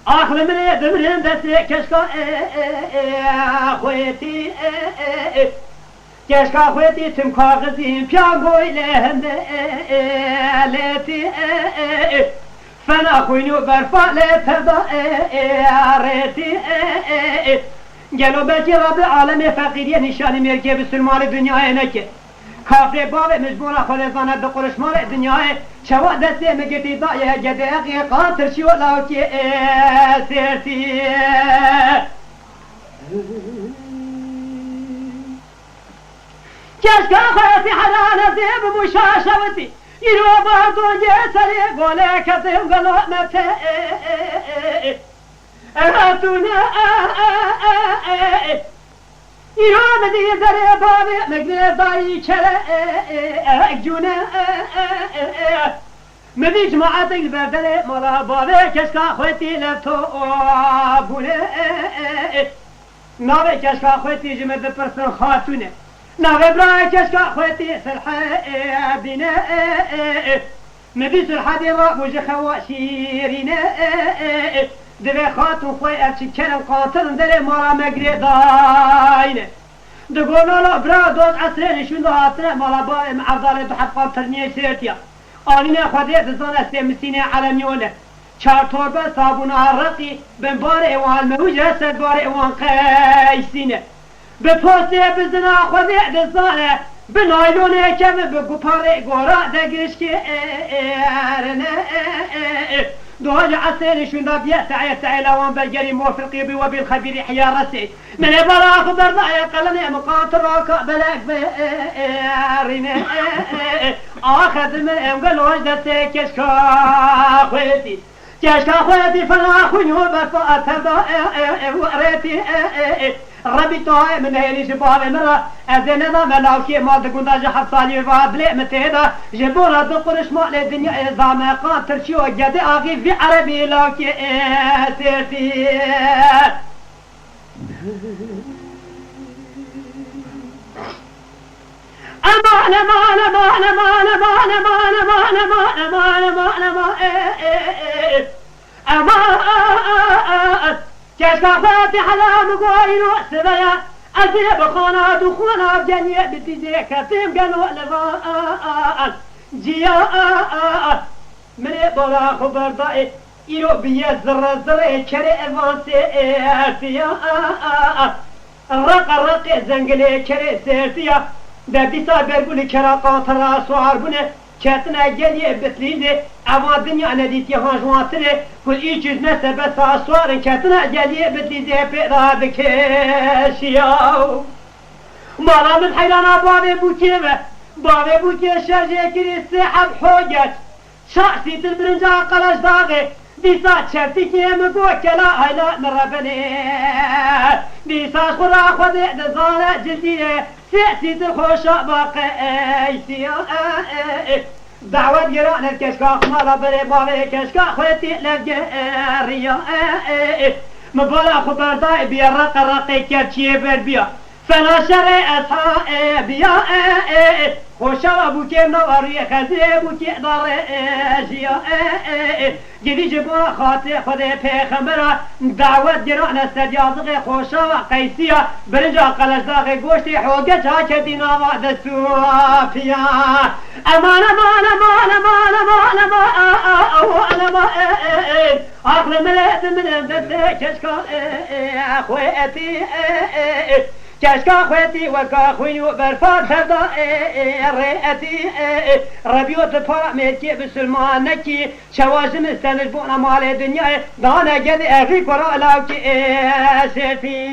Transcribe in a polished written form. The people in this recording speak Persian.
آخر من دمرين دسي كشكا خويتي كشكا خويتي تم كاغزين بيانغوي لهند ليتي فانا خوينو برفا لترضى ريتي قالوا باكي رب العالمين فقيرية نشان ميركي بسلمان الدنيا نكي كافر بابي مجبورة خلصانة دقرش مال الدنيا شوا دستي مقتي ضايا جداقي قاتل شو لاوكي سيرتي كشكا خواتي حلانا زيب مشاشوتي يروا بردو جسري قولي كتم قلو متي أهاتونا يرام دي دري بابي مقني ضاي كلا أجونا مدي جماعة البردلي مالا بابي كشكا خوتي لفتو بونا ناوي كشكا خوتي جمد برسن خاتونة ناوي براي كشكا خوتي سلحة بنا مدي سلحة دي رابوج خواشيرين دبي خاتون خوي أرشي كرم قاتل دري مالا مقري داينه دقونا لا برا دوز عسرين شون دو هاتنا مالا باي معذاري دو حد قاتلنيه سيرتيا آنينا خودية دزانة سيمسينة عالميونه چار torba صابون عرقي بنبار ايوان موجه سدبار ايوان قيسينه بپوسته بزنا خودية دزانة بنايلونه كم بقپاره غورا دقشكي دوج عسير شون دابيا سعي لوان بالجري موفقي بي وبالخبير حيا رسي من برا خبر ضايا قلني مقاطر راكا بلاك بيرنا اخذ من امقل وجد كشكا خويتي كشكا خويتي فلا خنو بفا تبا وريتي ربي طاي من هيلي جبال مرا أذننا ملاوكي ما تقول دا جحب صالي وابلي متيدا جبورا دقرش مال الدنيا إذا ما قاتل شو جد آغي في عربي لاوكي سيرتي أمان أمان أمان أمان أمان أمان أمان أمان أمان أمان أمان كشكا فاتح على مقوينو سبيا أزيب خانا دخونا بجنية بتجي كتيم قنو لغاء جياء من بولا خبر ضائي إيرو بيا زر كري أفانسي فيا الرق زنقلي كري سيرتيا دا بيسا برقولي كرا قاطرا سوار بني كاتنا جالي بتليزي اما الدنيا نديتي هاجواتني كل ايجوز نسبة ساسوار كاتنا جالي بتليزي بيرا بكيشياو مالا من حيرانا بابي بوكي شرجي كري سيحب حوجت شخصي تلبرنجا قلش داغي ديسا شرتي كيم بوكلا هيلا مربني ديسا خورا خودي دزانا جلدي سيأتي تخوشا باقي دعوة جيران الكشكا مالا بري بابي كشكا خويتي لفجريا مبالا خبر داي بيا رقي كرشي بيا فلا شري أصحابيا خوشا بوكي نواري خزي بوكي دارجيا جدي جبا خاطي خدي پیغمبرا دعوت جران استجازغي خوشا قيسيا برنجا قلش داغي گوشتي حوگه چاك دينا وعد سوافيا امان امان امان امان امان امان امان عقل ملئت من بدي كشكا خويتي كشكا خويتي وكا خوينو برفات هدا رئتي ربيوت بارا ميكي بسلمانكي شوازم استنجبونا مال الدنيا دانا جدي اغيق ورا لاوكي سيتي